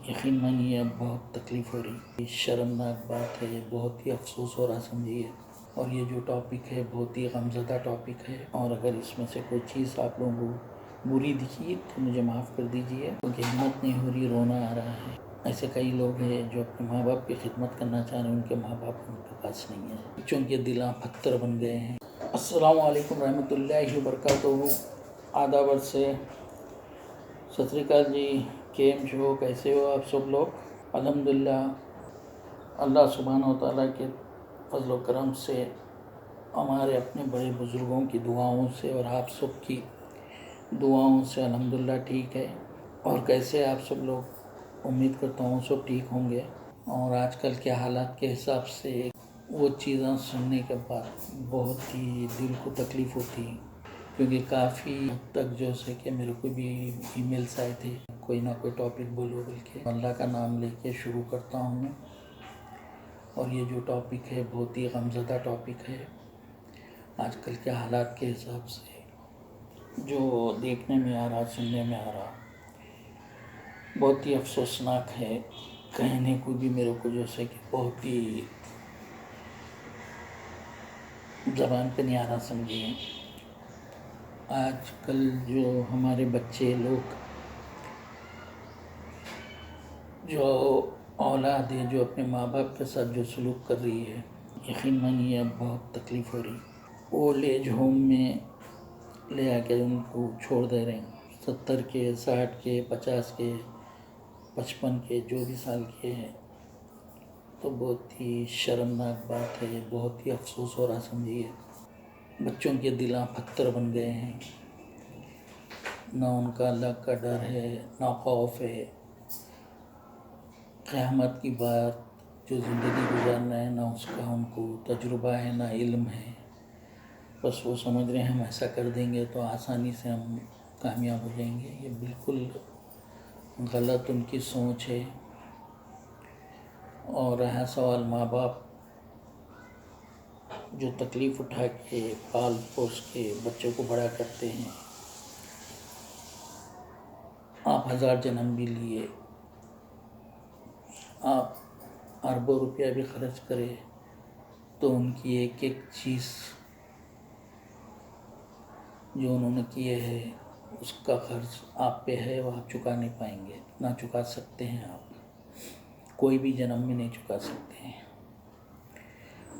یقیناً یہ اب بہت تکلیف ہو رہی ہے، شرمناک بات ہے، بہت ہی افسوس ہو رہا سمجھیے۔ اور یہ جو ٹاپک ہے بہت ہی غمزدہ ٹاپک ہے، اور اگر اس میں سے کوئی چیز آپ لوگوں کو بری دکھی تو مجھے معاف کر دیجیے، کیونکہ ہمت نہیں ہو رہی، رونا آ رہا ہے۔ ایسے کئی لوگ ہیں جو اپنے ماں باپ کی خدمت کرنا چاہ رہے ہیں، ان کے ماں باپ ان کے پاس نہیں ہیں، بچوں کے دلاں پتھر بن گئے ہیں۔ السلام علیکم رحمۃ اللہ وبرکاتہ۔ آداب سے ست سری اکال جی، کیم جو کیسے ہو آپ سب لوگ؟ الحمدللہ اللہ سبحانہ و تعالیٰ کے فضل و کرم سے، ہمارے اپنے بڑے بزرگوں کی دعاؤں سے اور آپ سب کی دعاؤں سے الحمدللہ ٹھیک ہے۔ اور کیسے آپ سب لوگ؟ امید کرتا ہوں سب ٹھیک ہوں گے۔ اور آج کل کے حالات کے حساب سے وہ چیزیں سننے کے بعد بہت ہی دل کو تکلیف ہوتی ہے، کیونکہ کافی حد تک جو ہے کہ میرے کو بھی ای میلس آئے تھے، کوئی نہ کوئی ٹاپک بولو بول کے اللہ کا نام لے کے شروع کرتا ہوں۔ اور یہ جو ٹاپک ہے بہت ہی غمزدہ ٹاپک ہے، آج کل کے حالات کے حساب سے جو دیکھنے میں آ رہا، سننے میں آ رہا، بہت ہی افسوسناک ہے۔ کہنے کو بھی میرے کو جیسے کہ بہت ہی زبان پہ نہیں آ رہا سمجھیے۔ آج کل جو ہمارے بچے لوگ، جو اولاد ہے جو اپنے ماں باپ کے ساتھ جو سلوک کر رہی ہے، یقیناً یہ اب بہت تکلیف ہو رہی۔ اولڈ ایج ہوم میں لے آ کے ان کو چھوڑ دے رہے ہیں، 70 کے، 60 کے، 50 کے، 55 کے، جو بھی سال کے ہیں، تو بہت ہی شرمناک بات ہے، بہت ہی افسوس ہو رہا سمجھیے۔ بچوں کے دلاں پتھر بن گئے ہیں، نہ ان کا اللہ کا ڈر ہے، نہ خوف ہے۔ قیامت کی بات جو زندگی گزارنا ہے، نہ اس کا ان کو تجربہ ہے، نہ علم ہے۔ بس وہ سمجھ رہے ہیں ہم ایسا کر دیں گے تو آسانی سے ہم کامیاب ہو جائیں گے۔ یہ بالکل غلط ان کی سوچ ہے۔ اور رہا سوال ماں باپ جو تکلیف اٹھا کے پال پوس کے بچوں کو بڑا کرتے ہیں، آپ 1000 جنم بھی لیے، آپ اربوں روپیہ بھی خرچ کرے، تو ان کی ایک ایک چیز جو انہوں نے کیے ہے اس کا خرچ آپ پہ ہے، وہ آپ چکا نہیں پائیں گے، نہ چکا سکتے ہیں، آپ کوئی بھی جنم میں نہیں چکا سکتے ہیں۔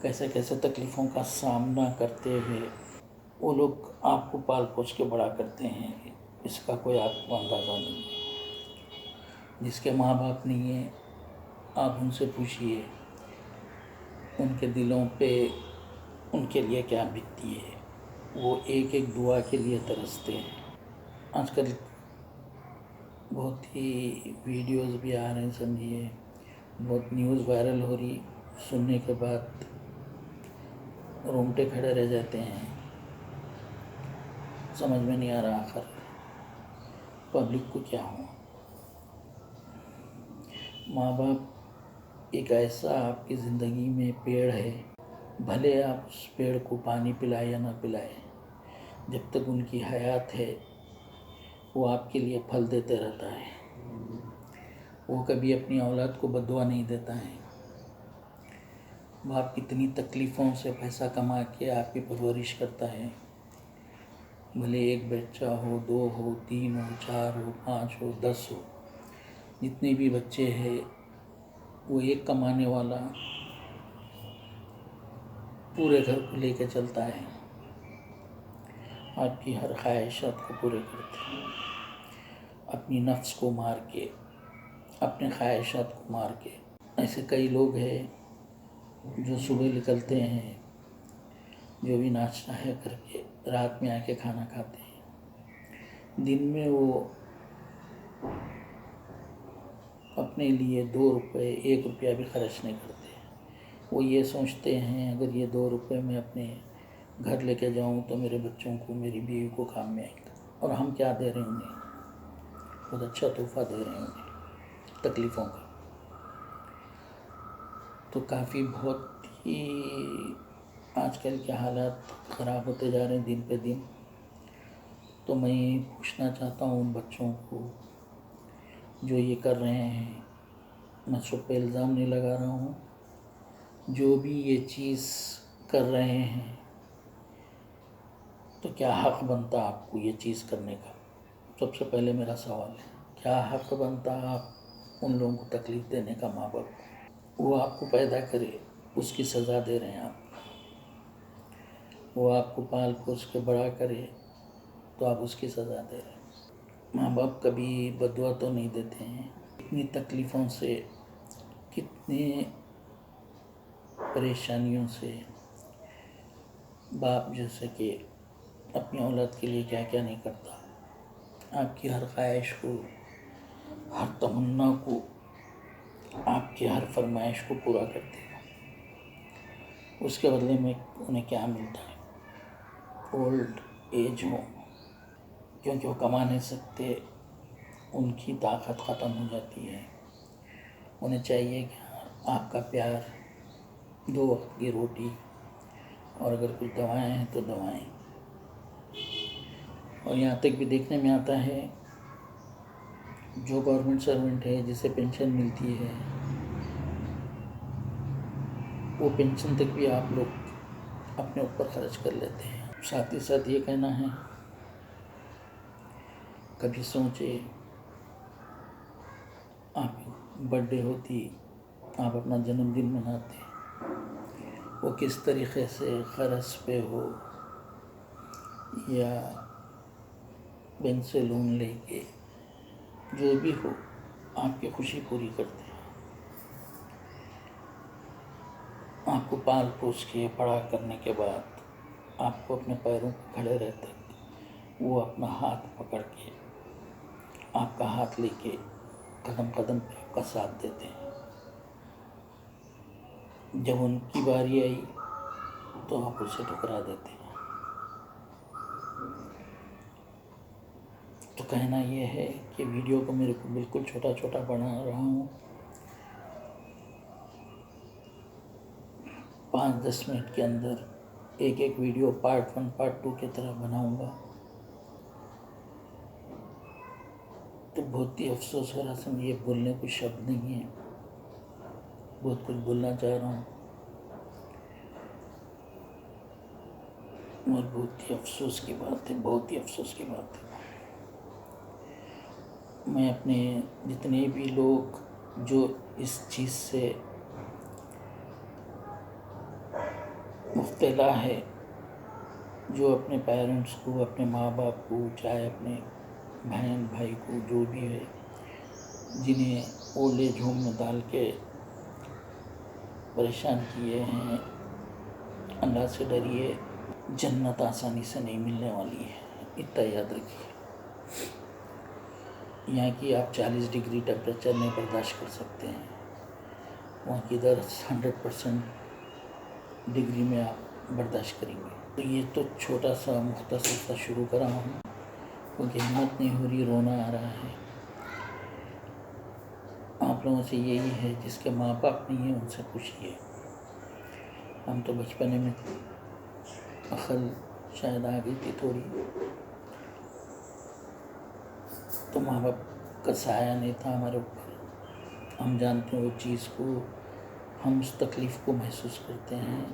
کیسے کیسے تکلیفوں کا سامنا کرتے ہوئے وہ لوگ آپ کو پال پوس کے بڑا کرتے ہیں، اس کا کوئی آپ کو اندازہ نہیں ہے۔ جس کے ماں باپ نہیں ہیں، آپ ان سے پوچھئے ان کے دلوں پہ ان کے لیے کیا بیتتی ہے، وہ ایک ایک دعا کے لیے ترستے ہیں۔ آج کل بہت ہی ویڈیوز بھی آ رہے ہیں سمجھیے، بہت نیوز وائرل ہو رہی، سننے کے بعد رونگٹے کھڑے رہ جاتے ہیں۔ سمجھ میں نہیں آ رہا آخر پبلک کو کیا ہو۔ ماں باپ ایک ایسا آپ کی زندگی میں پیڑ ہے، بھلے آپ اس پیڑ کو پانی پلائیں یا نہ پلائیں، جب تک ان کی حیات ہے وہ آپ کے لیے پھل دیتے رہتا ہے۔ وہ کبھی اپنی اولاد کو بد دعا نہیں دیتا ہے۔ باپ کتنی تکلیفوں سے پیسہ کما کے آپ کی پرورش کرتا ہے، بھلے ایک بچہ ہو، 2 ہو، 3 ہو، 4 ہو، 5 ہو، 10 ہو، جتنے بھی بچے ہیں، وہ ایک کمانے والا پورے گھر کو لے کے چلتا ہے، آپ کی ہر خواہشات کو پورے کرتے ہیں، اپنی نفس کو مار کے، اپنے خواہشات کو مار کے۔ ایسے کئی لوگ ہیں جو صبح نکلتے ہیں، جو بھی ناشتہ ہے کر کے رات میں آ کے کھانا کھاتے ہیں، دن میں وہ اپنے لیے 2 روپے 1 روپیہ بھی خرچ نہیں کرتے۔ وہ یہ سوچتے ہیں اگر یہ 2 روپے میں اپنے گھر لے کے جاؤں تو میرے بچوں کو، میری بیوی کو کام میں آئے گا۔ اور ہم کیا دے رہے ہیں انہیں؟ بہت اچھا تحفہ دے رہے ہیں انہیں، تکلیفوں کا۔ تو کافی بہت ہی آج کل کے حالات خراب ہوتے جا رہے ہیں دن پہ دن۔ تو میں پوچھنا چاہتا ہوں ان بچوں کو جو یہ کر رہے ہیں، میں سب پہ الزام نہیں لگا رہا ہوں، جو بھی یہ چیز کر رہے ہیں تو کیا حق بنتا آپ کو یہ چیز کرنے کا؟ سب سے پہلے میرا سوال ہے، کیا حق بنتا آپ ان لوگوں کو تکلیف دینے کا؟ ماں باپ وہ آپ کو پیدا کرے، اس کی سزا دے رہے ہیں آپ۔ وہ آپ کو پال پوس کے بڑا کرے تو آپ اس کی سزا دے رہے ہیں۔ ماں باپ کبھی بددعا تو نہیں دیتے ہیں؟ کتنی تکلیفوں سے، کتنی پریشانیوں سے باپ جیسے کہ اپنی اولاد کے لیے کیا کیا نہیں کرتا، آپ کی ہر خواہش کو، ہر تمنا کو، آپ کی ہر فرمائش کو پورا کرتے ہیں۔ اس کے بدلے میں انہیں کیا ملتا ہے؟ اولڈ ایج ہوم، کیونکہ وہ کما نہیں سکتے، ان کی طاقت ختم ہو جاتی ہے۔ انہیں چاہیے کہ آپ کا پیار، 2 وقت کی روٹی، اور اگر کچھ دوائیں ہیں تو دوائیں۔ اور یہاں تک بھی دیکھنے میں آتا ہے جو گورنمنٹ سرونٹ ہے، جسے پینشن ملتی ہے، وہ پینشن تک بھی آپ لوگ اپنے اوپر خرچ کر لیتے ہیں۔ ساتھ ہی ساتھ یہ کہنا ہے، کبھی سوچے آپ کی برتھ ڈے ہوتی، آپ اپنا جنم دن مناتے، وہ کس طریقے سے قرض پہ ہو یا بینک سے لون لے کے، جو بھی ہو، آپ کی خوشی پوری کرتے ہیں۔ آپ کو پال پوس کے بڑا کرنے کے بعد آپ کو اپنے پیروں پہ کھڑے رہتے، وہ اپنا ہاتھ پکڑ کے، آپ کا ہاتھ لے کے قدم قدم پہ آپ کا ساتھ دیتے ہیں۔ جب ان کی باری آئی تو آپ اسے ٹھکرا دیتے ہیں۔ تو کہنا یہ ہے کہ ویڈیو کو میرے کو بالکل چھوٹا چھوٹا بنا رہا ہوں، 5-10 منٹ کے اندر ایک ویڈیو پارٹ 1 پارٹ 2 کی طرح بناؤں گا۔ تو بہت ہی افسوس ہو رہا ہے، یہ بولنے کو شبد نہیں ہے، بہت کچھ بولنا چاہ رہا ہوں، اور بہت ہی افسوس کی بات ہے، بہت ہی افسوس کی بات ہے۔ میں اپنے جتنے بھی لوگ جو اس چیز سے مبتلا ہے، جو اپنے پیرنٹس کو، اپنے ماں باپ کو، چاہے اپنے بہن بھائی کو، جو بھی ہے، جنہیں اولڈ ایج ہوم میں ڈال کے پریشان کیے ہیں، اللہ سے ڈریے، جنت آسانی سے نہیں ملنے والی ہے، اتنا یاد رکھیے۔ یہاں کی آپ 40 ڈگری ٹیمپریچر نہیں برداشت کر سکتے ہیں، وہاں کی ادھر 100% ڈگری میں آپ برداشت کریں گے۔ تو یہ تو چھوٹا سا مختصر سا شروع کرا ہوں، کیونکہ ہمت نہیں ہو رہی، رونا آ رہا ہے۔ آپ لوگوں سے یہی ہے، جس کے ماں باپ نہیں ہیں ان سے پوچھیے۔ ہم تو بچپنے میں عقل شاید آ گئی تھی تھوڑی، تو ماں باپ کا سایہ نہیں تھا ہمارے اوپر، ہم جانتے ہیں وہ چیز کو، ہم اس تکلیف کو محسوس کرتے ہیں،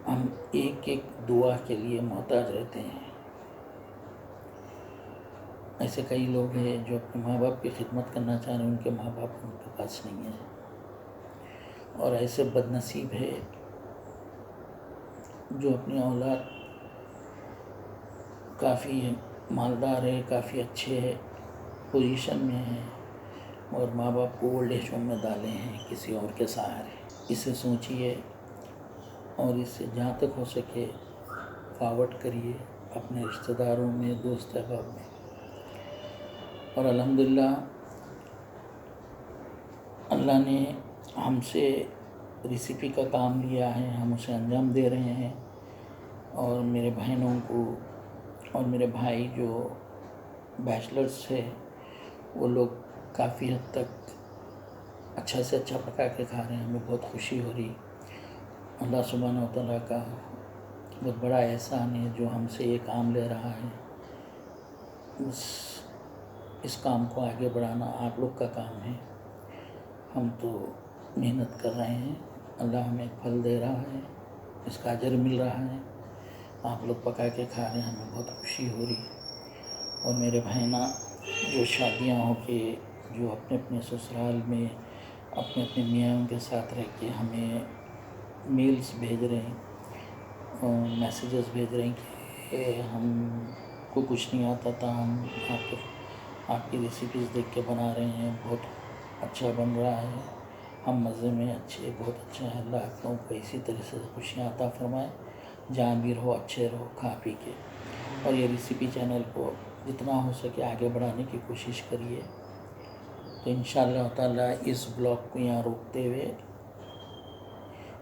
ہم ایک دعا کے لیے محتاج رہتے ہیں۔ ایسے کئی لوگ ہیں جو اپنے ماں باپ کی خدمت کرنا چاہ رہے ہیں، ان کے ماں باپ ان کے پاس نہیں ہیں، اور ایسے بد نصیب ہے جو اپنی اولاد کافی مالدار ہے، کافی اچھے پوزیشن میں ہیں، اور ماں باپ کو اولڈ ایج ہوم میں ڈالے ہیں کسی اور کے سہارے۔ اسے سوچیے، اور اس سے جہاں تک ہو سکے فارورڈ کریے اپنے رشتہ داروں میں، دوست احباب میں۔ اور الحمدللہ اللہ نے ہم سے ریسیپی کا کام لیا ہے، ہم اسے انجام دے رہے ہیں، اور میرے بہنوں کو اور میرے بھائی جو بیچلرز ہے، وہ لوگ کافی حد تک اچھا سے اچھا پکا کے کھا رہے ہیں، ہمیں بہت خوشی ہو رہی۔ اللہ سبحانہ و تعالیٰ کا بہت بڑا احسان ہے جو ہم سے یہ کام لے رہا ہے۔ اس کام کو آگے بڑھانا آپ لوگ کا کام ہے، ہم تو محنت کر رہے ہیں، اللہ ہمیں پھل دے رہا ہے، اس کا اجر مل رہا ہے، آپ لوگ پکا کے کھا رہے ہیں، ہمیں بہت خوشی ہو رہی۔ اور میرے بہناں جو شادیاں ہو کے جو اپنے اپنے سسرال میں اپنے اپنے میاں کے ساتھ رہ کے ہمیں میلز بھیج رہے ہیں، میسیجز بھیج رہے ہیں کہ ہم کو کچھ نہیں آتا تھا، ہم آپ کی ریسیپیز دیکھ کے بنا رہے ہیں، بہت اچھا بن رہا ہے، ہم مزے میں اچھے، بہت اچھا ہے، اللہ آپ لوگوں کو اسی طرح سے خوشیاں عطا فرمائے، جہاں بھی رہو اچھے رہو کھا پی کے۔ اور یہ ریسیپی چینل کو جتنا ہو سکے آگے بڑھانے کی کوشش کریے۔ تو انشاءاللہ تعالیٰ اس بلاگ کو یہاں روکتے ہوئے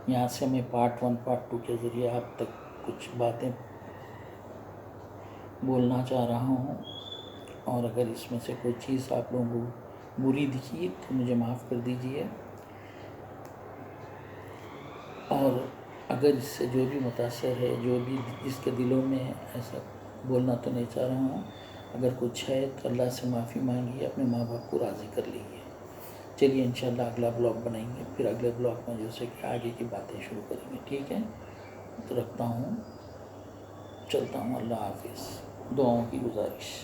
یہاں سے میں پارٹ 1 پارٹ 2 کے ذریعے آپ تک کچھ باتیں بولنا چاہ رہا ہوں، اور اگر اس میں سے کوئی چیز آپ لوگوں کو بری دکھی تو مجھے معاف کر دیجئے، اور اگر اس سے جو بھی متاثر ہے، جو بھی جس کے دلوں میں ایسا بولنا تو نہیں چاہ رہا ہوں، اگر کچھ ہے تو اللہ سے معافی مانگیے، اپنے ماں باپ کو راضی کر لیجیے۔ چلیے انشاءاللہ اگلا بلاگ بنائیں گے، پھر اگلے بلاگ میں جو سے کہ آگے کی باتیں شروع کریں گے، ٹھیک ہے؟ تو رکھتا ہوں، چلتا ہوں، اللہ حافظ، دعاؤں کی گزارش۔